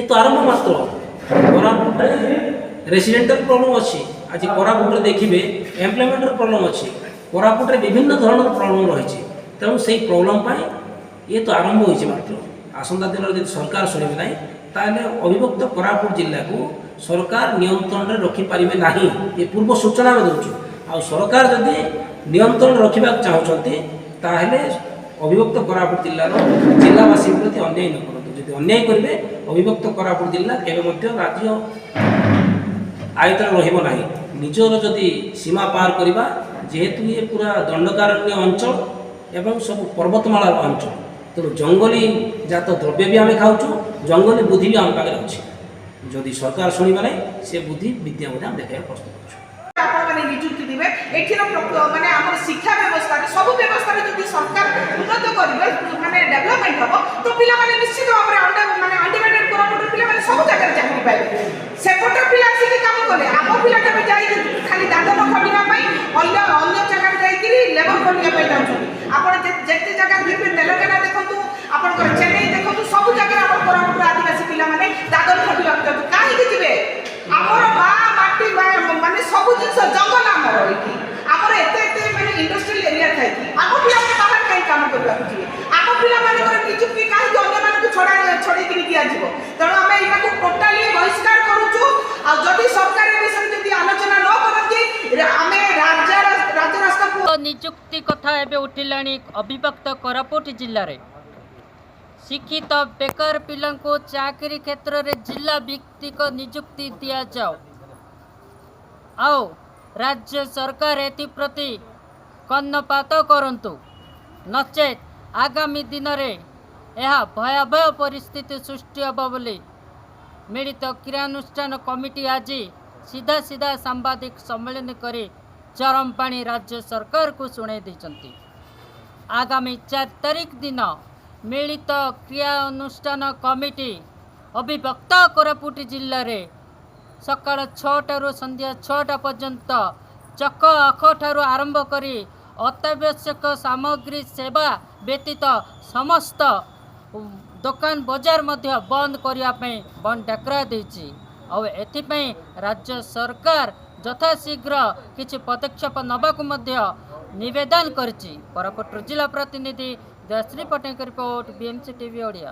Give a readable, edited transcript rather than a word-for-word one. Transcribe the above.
तो आरंभ मात्र कोरापुट रेसिडेंटल प्रॉब्लम अच्छी आज कोरापुट देखिए एम्प्लॉयमेंट प्रॉब्लम अच्छी कोरापुट विभिन्न धरण प्रॉब्लम रही तेणु से प्रॉब्लम ये तो आरंभ हो मात्र आसंता दिन यदि सरकार शुणे ना ताहले अविभक्त कोरापुट जिला को सरकार नियंत्रण में रखिपारे ना ये पूर्व सूचना में दूँ आ सरकार जदि नियंत्रण रखा चाहते ताहले अविभक्त कोरापुट जिलार जिलावासी प्रति अन्याय न करूँ जब अन्याय करेंगे अविभक्त कोरापुट जिला केवल राज्य आयतन रहा निजर जदि सीमा पार करवा जेहेतु ये पूरा दंडकारण्य अंचल एवं सब पर्वतमाला अंचल तेणु जंगली जात द्रव्य भी आम खाऊँ जंगली बुद्धि भी आम पाखे अच्छे जदि सरकार शुणा ना से बुद्धि विद्या देखा प्रस्तुत निजुक्ति देवे एठिर माने हमर शिक्षा व्यवस्था सब व्यवस्था जदि सरकार उन्नत करिवे माने डेवलपमेंट हो तो पिला माने निश्चित भाव में माने अनडिवाइडेड कोरापुट पिला माने सब जगह चाकरी पाइबे सेपटर पिला से काम कले आम पिला केबे जाई खाली दादन खटिबा पई अन्य अन्य जगह जाई कि लेबर खटिबा पई जाउछन आपण जेते जगह देखबे तेलंगाना देखंतु आपण चेन्नई देखंतु सब जगह आपण कोरापुट आदिवासी पिला माने दादन खटिबा जाउछन काहे कि जिवे हमर बा माटी माने सब जिंस जंगल आमर एठी आमर एते एते माने इंडस्ट्रियल एरिया थाई आम पिला माने बाहर काई काम करबा जिवे आम पिला माने कर निजुक्ति काहे कि अन्य माने छोड़ी कि दिया जिवो तेणु आम इना को टोटली बहिष्कार करूछु आ जदि सरकार ए विषय जदि आलोचना न करती आमे राज्य रास्ता निजुक्ति कथा एबे उठिलाणी अविभक्त कोरापुट जिल्ला रे शिक्षित बेकार पिला चाकरी क्षेत्र में जिला भित्तिक निजुक्ति दिया जाओ आओ राज्य सरकार एप्रति कर्णपात करंतु नचेत आगामी दिन में यह भयावह परिस्थिति सृष्टि होब बोली मिलित क्रियानुष्ठान कमिटी आज सीधा सीधा सांबादिक सम्मेलन करी चरम पाणी राज्य सरकार को शुणाई देछंती। आगामी 4 तारीख दिन मिलित क्रियानुष्ठान कमिटी अविभक्त कोरापुट जिले में सकाळ 6 संध्या 6 पर्यंत चक आख ठारू आरंभ करी अत्यावश्यक सामग्री सेवा व्यतीत समस्त दुकान बजार मध्य बंद करने बंद डाकरा देछि और एथिपई राज्य सरकार यथाशीघ्र किछि पदक्षेप नबाकु मध्य निवेदन करछि। कोरापुट जिला प्रतिनिधि Dayashree Patel report BMC TV Odia.